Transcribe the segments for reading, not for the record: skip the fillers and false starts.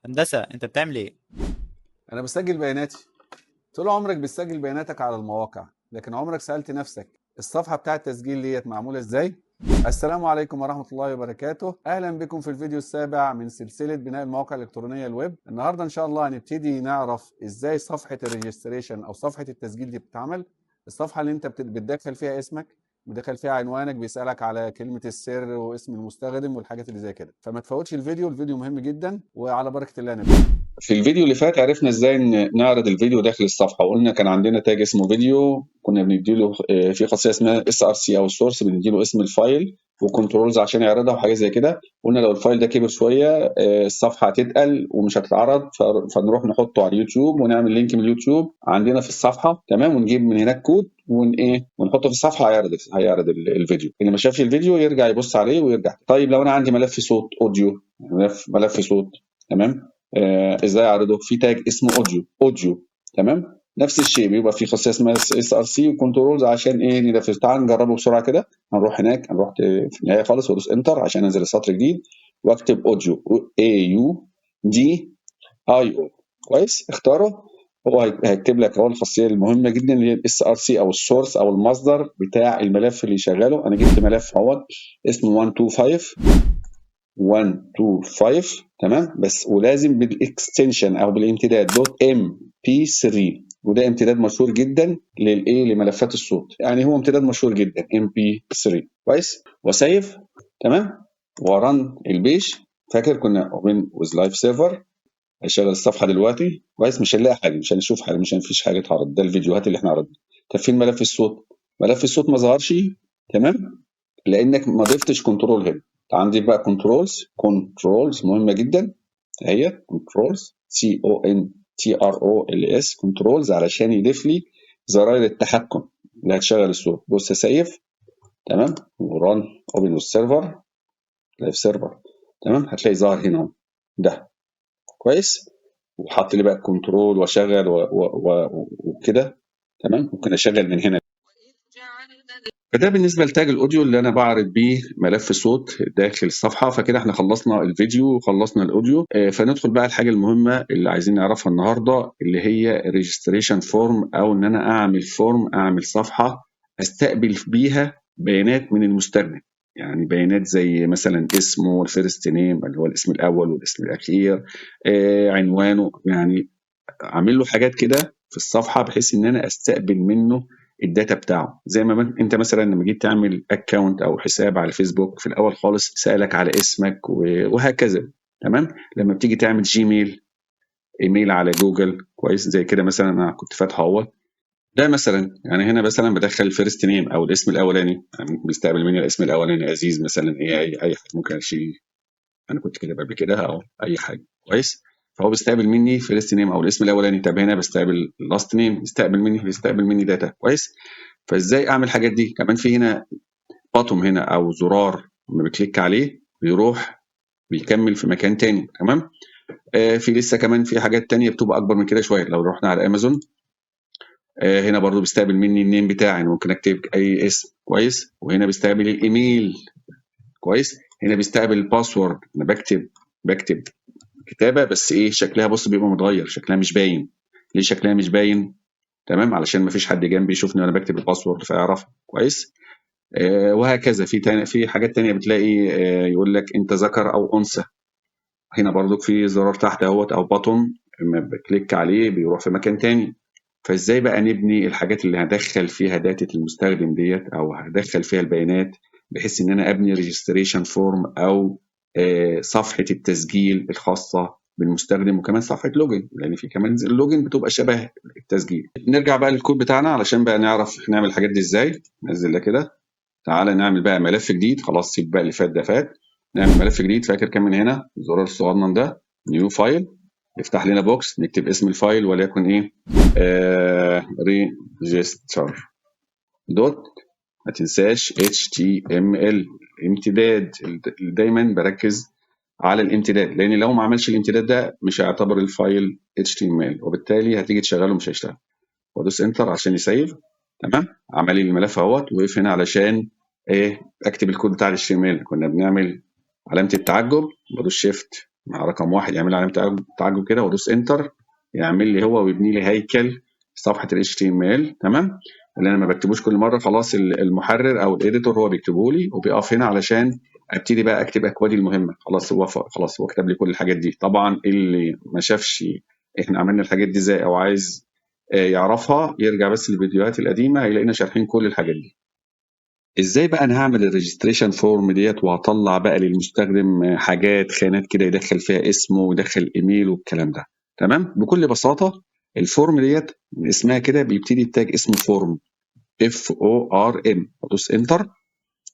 هندسة انت بتعمل ايه؟ انا بسجل بياناتي. طول عمرك بتسجل بياناتك على المواقع، لكن عمرك سألت نفسك الصفحة بتاعة التسجيل ديت معمولة ازاي؟ السلام عليكم ورحمة الله وبركاته. اهلا بكم في الفيديو السابع من سلسلة بناء المواقع الالكترونية الويب. النهاردة ان شاء الله هنبتدي نعرف ازاي صفحة الريجستريشن او صفحة التسجيل دي بتتعمل. الصفحة اللي انت بتدخل فيها اسمك، بتدخل فيها عنوانك، بيسألك على كلمة السر واسم المستخدم والحاجات اللي زي كده. فما تفوتش الفيديو مهم جدا، وعلى بركة الله نبدأ. في الفيديو اللي فات عرفنا ازاي نعرض الفيديو داخل الصفحه، وقلنا كان عندنا تاج اسمه فيديو، كنا بنديله في خاصيه اسمها SRC او السورس، بنديله اسم الفايل وكنترولز عشان يعرضها وحاجه زي كده. قلنا لو الفايل ده كبر شويه الصفحه هتتقل ومش هتتعرض، فنروح نحطه على اليوتيوب ونعمل لينك من اليوتيوب عندنا في الصفحه، تمام، ونجيب من هناك كود ونحطه في الصفحه، هيعرض الفيديو. اللي ما شافش الفيديو يرجع يبص عليه ويرجع. طيب لو انا عندي ملف صوت اوديو، ملف صوت، تمام، ازاي اعرضه؟ في تاج اسمه اوديو، تمام. نفس الشيء بيبقى في خاصيه اسمها SRC وكنترولز عشان ننفذ. تعال نجربه بسرعه كده. هنروح هناك، هنروح في النهايه خالص وادوس انتر عشان انزل السطر جديد واكتب اوديو AUDIO. كويس، اختاره. هو هيكتب لك اول الخاصيه المهمه جدا اللي هي SRC او السورس او المصدر بتاع الملف اللي شغاله. انا جبت ملف اهوت اسمه 125، تمام، بس ولازم بالاكستنشن او بالامتداد .mp3، وده امتداد مشهور جدا لملفات الصوت، يعني هو امتداد مشهور جدا mp3. كويس، وسيف، تمام، ورن البيج. فاكر كنا اوبن ويز لايف سيرفر؟ هيشغل الصفحه دلوقتي. كويس، مش هنلاقي حاجه، مش هنشوف حاجه، مش هنفيش حاجه اتعرض. ده الفيديوهات اللي احنا عرضناها. طب فين ملف الصوت؟ ملف الصوت ما ظهرش، تمام، لانك ما ضفتش كنترول هنا. عندي بقى كنترولز مهمه جدا، هي كنترولز CONTROLS كنترولز، علشان يضيف لي زراير التحكم اللي هتشغل الصوت. بص يا سيف، تمام، وران اوبن السيرفر، لايف سيرفر، تمام، هتلاقي ظاهر هنا اهو ده. كويس، وحط لي بقى الكنترول واشغل وكده، تمام. ممكن اشغل من هنا. فده بالنسبه لتاج الاوديو اللي انا بعرض بيه ملف صوت داخل الصفحه. فكده احنا خلصنا الفيديو وخلصنا الاوديو. فندخل بقى الحاجه المهمه اللي عايزين نعرفها النهارده، اللي هي ريجستريشن فورم، او ان انا اعمل فورم، اعمل صفحه استقبل بيها بيانات من المستخدم. يعني بيانات زي مثلا اسمه، الفيرست نيم اللي هو الاسم الاول والاسم الاخير، عنوانه، يعني اعمل له حاجات كده في الصفحه بحيث ان انا استقبل منه الداتا بتاعه. زي ما انت مثلا لما جيت تعمل اكونت او حساب على الفيسبوك، في الاول خالص سالك على اسمك وهكذا، تمام. لما بتيجي تعمل جيميل، ايميل على جوجل، كويس، زي كده مثلا انا كنت فاتحه اهو ده مثلا. يعني هنا مثلا بدخل الفيرست نيم او الاسم الاولاني، يعني بيستقبل مني الاسم الاولاني عزيز مثلا، هي اي حاجه ممكن اشيل، انا كنت كده قبل كده او اي حاجه. كويس، فهو بيستقبل مني فيرست نيم او الاسم الاولاني. طب هنا بستقبل لاست نيم، بيستقبل مني داتا. كويس، فازاي اعمل الحاجات دي؟ كمان في هنا باتوم هنا او زرار، لما بكليك عليه بيروح بيكمل في مكان تاني، تمام. في لسه كمان في حاجات تانية بتبقى اكبر من كده شويه. لو رحنا على امازون، هنا برضو بيستقبل مني النيم بتاعي، ممكن اكتب اي اسم. كويس، وهنا بيستقبل الايميل. كويس، هنا بيستقبل الباسورد، انا بكتب كتابه بس شكلها، بص، بيبقى متغير، شكلها مش باين. ليه شكلها مش باين؟ تمام، علشان ما فيش حد جنبي يشوفني وانا بكتب الباسورد فيعرف. كويس، وهكذا. في حاجات تانية بتلاقي يقول لك انت ذكر او انثى. هنا برضو في زرار تحت اهوت او باتون، لما بكليك عليه بيروح في مكان تاني. فازاي بقى نبني الحاجات اللي هدخل فيها داتا المستخدم ديت، او هدخل فيها البيانات، بحيث ان انا ابني ريجستريشن فورم او صفحه التسجيل الخاصه بالمستخدم، وكمان صفحه لوجن، لان في كمان اللوجن بتبقى شبه التسجيل. نرجع بقى للكود بتاعنا علشان بقى نعرف نعمل الحاجات دي ازاي. ننزل ده كده، تعالى نعمل بقى ملف جديد. خلاص، سيب بقى اللي فات ده فات، نعمل ملف جديد. فاكر كان من هنا الزرار الصغنن ده، نيو فايل، يفتح لنا بوكس، نكتب اسم الفايل وليكن ريجستر دوت، ما تنساش HTML امتداد. دايما بركز على الامتداد، لان لو ما عملش الامتداد ده مش هيعتبر الفايل HTML، وبالتالي هتيجي تشغله مش هيشتغل. وادوس انتر عشان يسيف، تمام. عمل لي الملف اهوت. وقف هنا علشان اكتب الكود بتاع HTML. كنا بنعمل علامه التعجب، بدوس شيفت مع رقم 1 يعمل لي علامه تعجب كده وادوس انتر، يعمل لي هو ويبني لي هيكل صفحه ال HTML. تمام، اللي انا ما بكتبوش كل مره، خلاص المحرر او الاديتور هو بيكتبه لي وبيقف هنا علشان ابتدي بقى اكتب اكوادي المهمه. خلاص هو كتب لي كل الحاجات دي. طبعا اللي ما شافش احنا عملنا الحاجات دي ازاي او عايز يعرفها يرجع بس للفيديوهات القديمه، هيلاقينا شارحين كل الحاجات دي. ازاي بقى انا هعمل الريجستريشن فورم ديت وهطلع بقى للمستخدم حاجات خانات كده يدخل فيها اسمه ويدخل ايميل والكلام ده. تمام، بكل بساطه الفورم ديت اسمها كده بيبتدي التاج اسمه فورم FORM، ادوس انتر.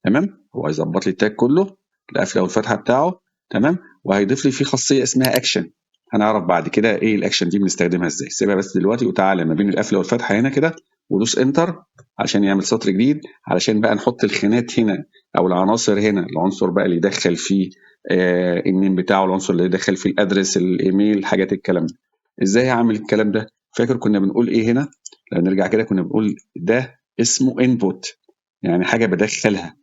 تمام، هو هيظبط لي التاج كله القفله والفتحه بتاعه. تمام، وهيضيف لي فيه خاصيه اسمها اكشن. هنعرف بعد كده ايه الاكشن دي بنستخدمها ازاي. سيبها بس دلوقتي وتعالى ما بين القفله والفتحه هنا كده ودوس انتر عشان يعمل سطر جديد، علشان بقى نحط الخانات هنا او العناصر هنا. العنصر بقى اللي يدخل فيه النيم بتاعه، العنصر اللي يدخل فيه الادرس، الايميل، حاجات الكلام ده. ازاي هعمل الكلام ده؟ فاكر كنا بنقول ايه هنا؟ لو نرجع كده كنا بنقول ده اسمه انبوت، يعني حاجه بدخلها.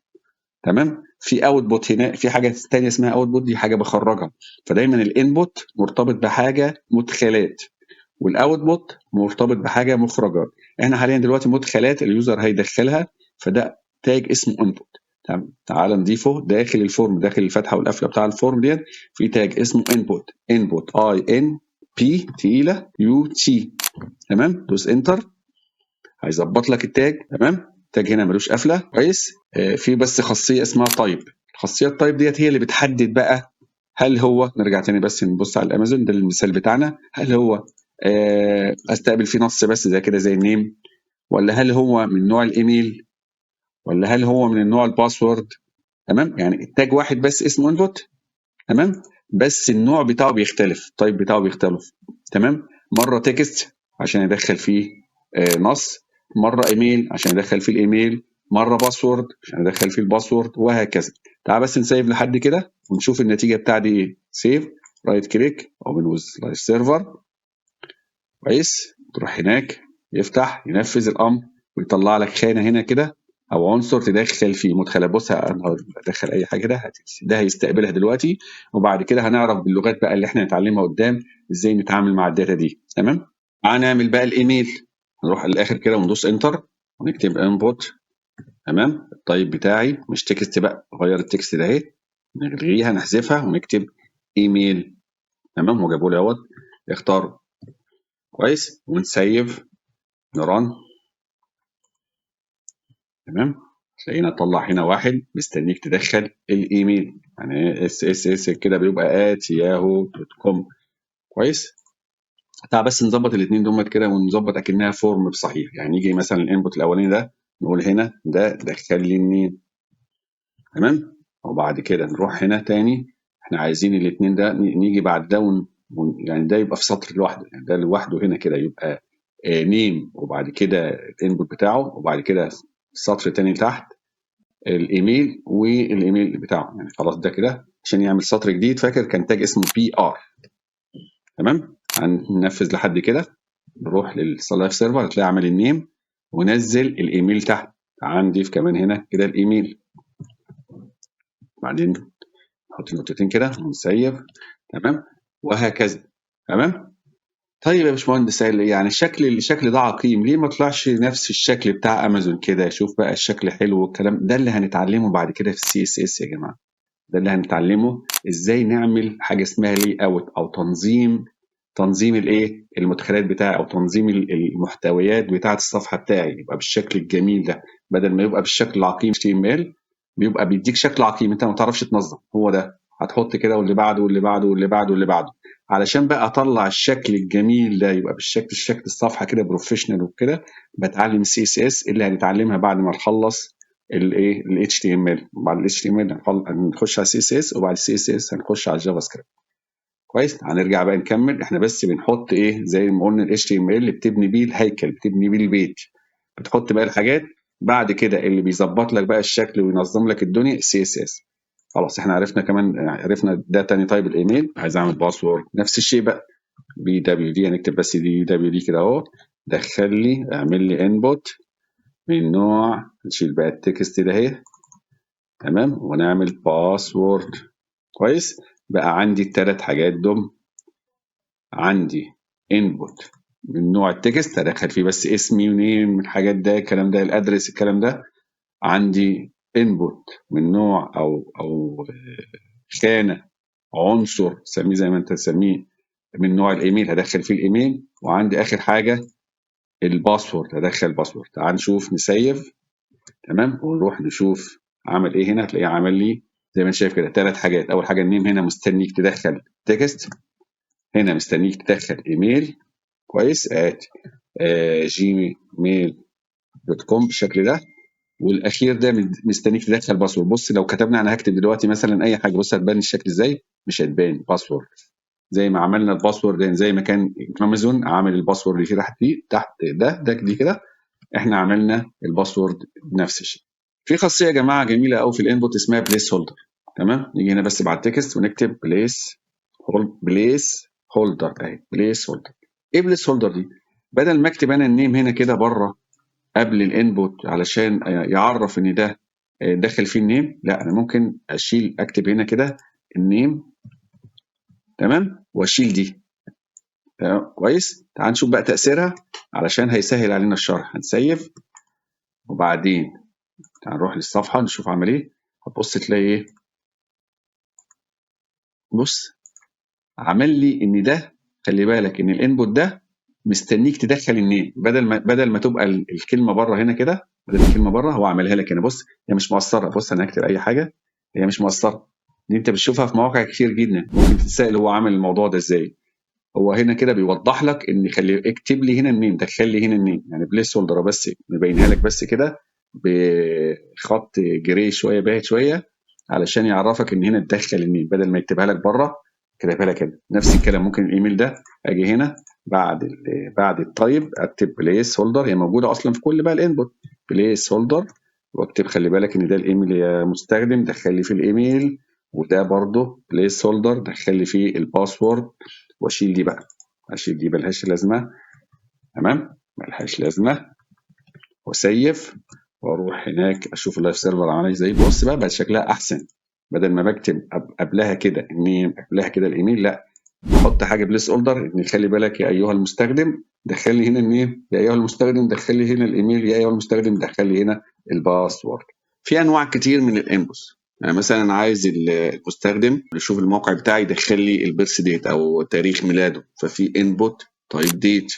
تمام، في اوتبوت هنا، في حاجه ثانيه اسمها اوتبوت، دي حاجه بخرجها. فدايما الانبوت مرتبط بحاجه مدخلات والاوتبوت مرتبط بحاجه مخرجات. احنا حاليا دلوقتي مدخلات اليوزر هيدخلها، فده تاج اسمه انبوت. تمام، تعال نضيفه داخل الفورم، داخل الفتحه والقفله بتاع الفورم ديت في تاج اسمه انبوت. انبوت INP تقيله UT. تمام، دوس انتر هيظبط لك التاج. تمام، التاج هنا ملوش قفله. كويس، في بس خاصيه اسمها تايب. الخاصيه التايب ديت هي اللي بتحدد بقى هل هو، نرجع تاني بس نبص على الامازون ده المثال بتاعنا، هل هو استقبل فيه نص بس زي كده زي النيم، ولا هل هو من نوع الايميل، ولا هل هو من النوع الباسورد. تمام، يعني التاج واحد بس اسمه انبوت. تمام، بس النوع بتاعه بيختلف، التايب بتاعه بيختلف. تمام، مره تكست عشان يدخل فيه نص، مره ايميل عشان يدخل فيه الايميل، مره باسورد عشان يدخل فيه الباسورد، وهكذا. تعال بس نسيف لحد كده ونشوف النتيجه بتاعتي ايه. سيف، رايت كليك، اوبن ويز لايف سيرفر. كويس، تروح هناك يفتح ينفذ الامر ويطلع لك خانه هنا كده او عنصر تدخل فيه مدخلات. بص هدخل اي حاجه ده هيستقبلها دلوقتي، وبعد كده هنعرف باللغات بقى اللي احنا نتعلمها قدام ازاي نتعامل مع الداتا دي. تمام، هنعمل بقى الايميل. نروح للاخر كده وندوس انتر ونكتب انبوت. تمام، الطيب بتاعي مش تكست بقى، غير التكست ده اهي، نلغيها نحذفها ونكتب ايميل. تمام، هو جابوا لي اهوت، اختار. كويس، ونسيف نران. تمام، تلاقينا طلع هنا واحد مستنيك تدخل الايميل، يعني اس كده بيبقى @yahoo.com. كويس، تعال بس نظبط الاثنين دول كده ونظبط اكنها فورم بصحيح. يعني يجي مثلا الانبوت الاولاني ده نقول هنا ده دخل لي منين. تمام، وبعد كده نروح هنا تاني، احنا عايزين الاثنين ده نيجي بعد ده يعني ده يبقى في سطر لوحده، يعني ده لوحده هنا كده يبقى نيم، وبعد كده الانبوت بتاعه، وبعد كده سطر تاني تحت الايميل والايميل بتاعه. يعني خلاص ده كده عشان يعمل سطر جديد. فاكر كان تاج اسمه PR. تمام، هننفذ لحد كده، نروح لللايف سيرفر هتلاقي عمل النيم ونزل الايميل تحت. تعال نضيف كمان هنا كده الايميل، بعدين نحط نقطتين كده ونسيب. تمام، وهكذا. تمام، طيب يا باشمهندس يعني الشكل ده عقيم، ليه ما طلعش نفس الشكل بتاع امازون كده؟ شوف بقى الشكل حلو والكلام ده اللي هنتعلمه بعد كده في CSS يا جماعه. ده اللي هنتعلمه ازاي نعمل حاجه اسمها لي اوت او تنظيم الايه المدخلات بتاعي، او تنظيم المحتويات بتاعه الصفحه بتاعي يبقى بالشكل الجميل ده، بدل ما يبقى بالشكل العقيم HTML. بيبقى بيديك شكل عقيم انت ما تعرفش تنظم. هو ده هتحط كده واللي بعده واللي بعده واللي بعده واللي بعده، علشان بقى اطلع الشكل الجميل ده يبقى شكل الصفحه كده بروفيشنال وكده. بتعلم CSS اللي هنتعلمها بعد ما نخلص الايه HTML. بعد ال HTML هنخش على CSS، وبعد CSS هنخش على الجافا سكريبت. كويس، هنرجع بقى نكمل. احنا بس بنحط ايه زي ما قلنا ال HTML اللي بتبني بيه الهيكل، بتبني بيه البيت، بتحط بقى الحاجات. بعد كده اللي بيظبط لك بقى الشكل وينظم لك الدنيا CSS. خلاص احنا عرفنا كمان، عرفنا ده تاني طيب الايميل. عايز اعمل باسورد نفس الشيء بقى، BWD هنكتب بس DWD كده اهو، دخل لي اعمل لي انبوت من نوع، نشيل بقى التكست ده اهي. تمام، ونعمل باسورد. كويس، بقى عندي الثلاث حاجات دول. عندي انبوت من نوع التكست ادخل فيه بس اسمي ونيم الحاجات ده الكلام ده الادرس الكلام ده. عندي انبوت من نوع او خانه عنصر سميه زي ما انت تسميه من نوع الايميل هدخل فيه الايميل. وعندي اخر حاجه الباسورد هدخل باسورد. تعال نشوف نسيف. تمام ونروح نشوف عمل ايه هنا. هتلاقيه عمل لي زي ما انت شايف كده ثلاث حاجات. اول حاجه النيم هنا مستنيك تدخل تكست. هنا مستنيك تدخل ايميل كويس gmail.com بالشكل ده. والاخير ده مستنيك تدخل باسورد. بص لو كتبنا انا هكتب دلوقتي مثلا اي حاجه بص هتبان الشكل ازاي. مش هتبان باسورد زي ما عملنا الباسورد زي ما كان امازون عامل الباسورد اللي تحت ده دي كده. احنا عملنا الباسورد بنفس الشيء. في خاصيه يا جماعه جميله قوي في الانبوت اسمها بليس هولدر. تمام نيجي هنا بس بعد تكست ونكتب بليس هولدر اهي بليس هولدر. ايه بليس هولدر دي؟ بدل ما اكتب انا النيم هنا كده بره قبل الانبوت علشان يعرف ان ده داخل فيه النيم، لا انا ممكن اكتب هنا كده النيم. تمام واشيل دي. تمام كويس. تعال نشوف بقى تاثيرها علشان هيسهل علينا الشرح. هنسيف وبعدين تعال نروح للصفحه نشوف عمل ايه. هتبص تلاقي ايه. بص عمل لي ان ده خلي بالك ان الانبوت ده مستنيك تدخل النيم بدل ما تبقى الكلمه بره هنا كده. بدل الكلمه بره هو عملها لك هنا. بص هي مش مقصره. بص انا هكتب اي حاجه هي مش مقصره. دي انت بتشوفها في مواقع كتير جدا. ممكن تتسال هو عامل الموضوع ده ازاي. هو هنا كده بيوضح لك ان اكتب لي هنا النيم دخل لي هنا النيم يعني بليس هولدر بس مبينها لك بس كده بخط جري شويه باهت شويه علشان يعرفك ان هنا تدخل النيم بدل ما يكتبها لك بره كتبها لك هنا. نفس الكلام ممكن الايميل ده اجي هنا بعد التايب اكتب بليس هولدر. هي موجوده اصلا في كل بقى الانبوت بليس هولدر واكتب خلي بالك ان ده الايميل يا مستخدم دخل لي فيه الايميل. وده برضه بليس هولدر دخل لي فيه الباسورد. واشيل دي بقى. اشيل دي ملهاش لازمه. تمام ملهاش لازمه. واسيف واروح هناك اشوف اللايف سيرفر عامل ازاي. بص بقى شكلها احسن. بدل ما بكتب قبلها كده النيم قبلها كده الايميل لا احط حاجه بليس اوردر ان خلي بالك يا ايها المستخدم دخل لي هنا النيم يا ايها المستخدم دخل لي هنا الايميل يا ايها المستخدم دخل لي هنا الباسورد. في انواع كتير من الانبوس. يعني مثلا انا عايز المستخدم يشوف الموقع بتاعي يدخل لي البيرث ديت او تاريخ ميلاده ففي انبوت تايب ديت.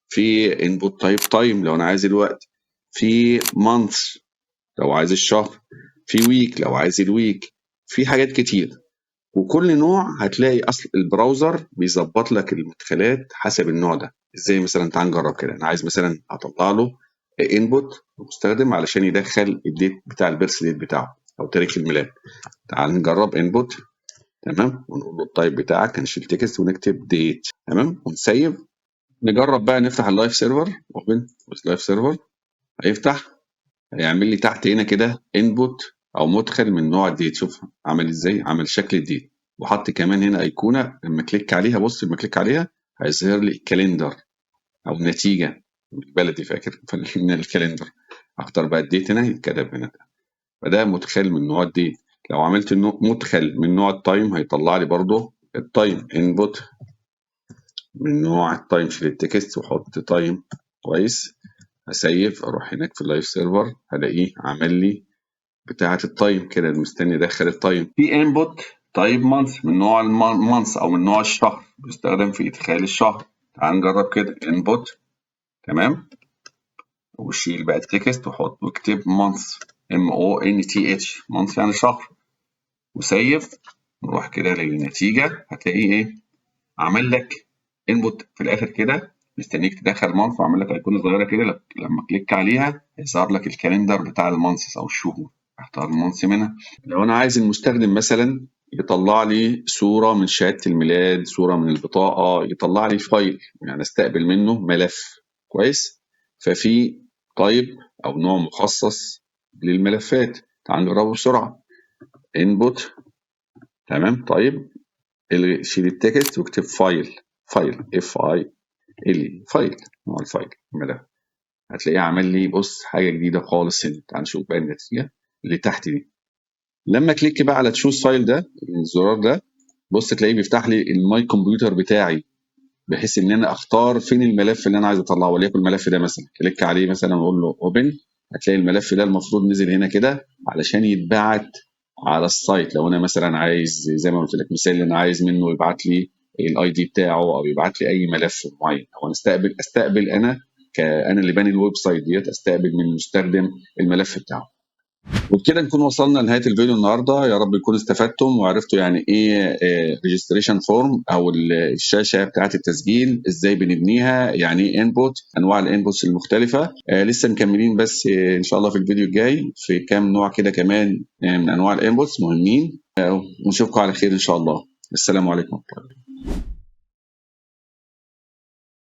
في انبوت تايب تايم لو انا عايز الوقت. في مانث لو عايز الشهر. في ويك لو عايز الويك. في حاجات كتير. وكل نوع هتلاقي اصل البراوزر بيظبط لك المدخلات حسب النوع ده. ازاي مثلا تعال نجرب كده. انا عايز مثلا اطلع له انبوت مستخدم علشان يدخل الديت بتاع البيرث ديت بتاعه او تاريخ الميلاد. تعال نجرب انبوت. تمام ونقول له التايب بتاعك هنشيل تكست ونكتب ديت. تمام ونسيف. نجرب بقى نفتح اللايف سيرفر. اوبن لايف سيرفر. هيفتح هيعمل لي تحت هنا كده انبوت او مدخل من نوع الديت. شوف عمل ازاي عمل شكل الديت وحط كمان هنا ايقونه لما كليك عليها. بص لما كليك عليها هيظهر لي الكالندر او النتيجه بالبلدي فاكر من الكالندر. اختار بقى الديت هنا يتكتب هنا. فده مدخل من نوع الديت. لو عملت مدخل من نوع التايم هيطلع لي برضه التايم انبوت من نوع التايم. شيل التكست وحط تايم كويس. هسيف اروح هناك في اللايف سيرفر هلاقيه عمل لي بتاعه التايم كده مستني ادخل التايم. في انبوت تايب مانث من نوع المانث او من نوع الشهر بيستخدم في ادخال الشهر. تعال نجرب كده انبوت. تمام وشيل بقى التكست وحط واكتب مانث MONTH مانث يعني شهر. وسيف نروح كده للنتيجه هتلاقيه ايه عمل لك انبوت في الاخر كده مستنيك تدخل مانث وعمل لك ايقونه صغيره كده لما كليك عليها هيظهر لك الكالندر بتاع المانثs او الشهور. اختار المانث منها. لو انا عايز المستخدم مثلا يطلع لي صوره من شهاده الميلاد صوره من البطاقه يطلع لي فايل يعني استقبل منه ملف كويس. ففي طيب او نوع مخصص للملفات. تعال نجربه بسرعه. انبوت. تمام طيب شيل التكست واكتب فايل. فايل فايل نوع الفايل الملف. هتلاقيه عمل لي بص حاجه جديده خالص هنا. تعال نشوف بقى النتيجه اللي تحت دي. لما كليك بقى على تشوز فايل ده الزرار ده بص تلاقيه بيفتح لي الماي كمبيوتر بتاعي، بحيث ان انا اختار فين الملف اللي انا عايز اطلعه. وليكن الملف ده مثلا، كليك عليه مثلا واقول له اوبن، هتلاقي الملف ده المفروض نزل هنا كده علشان يتبعت على السايت. لو انا مثلا عايز زي ما قلت لك مثال، انا عايز منه يبعت لي الاي دي بتاعه او يبعت لي اي ملف معين، او انا استقبل انا كانا اللي باني الويب سايت ديت، استقبل من المستخدم الملف بتاعه. وبكده نكون وصلنا لنهايه الفيديو النهارده. يا رب يكون استفدتم وعرفتوا يعني ايه ريجستريشن فورم او الشاشه بتاعه التسجيل ازاي بنبنيها، يعني ايه انبوت، انواع الانبوتس المختلفه. لسه مكملين بس ان شاء الله في الفيديو الجاي في كام نوع كده كمان من انواع الانبوتس مهمين. ونشوفكم على خير ان شاء الله. السلام عليكم.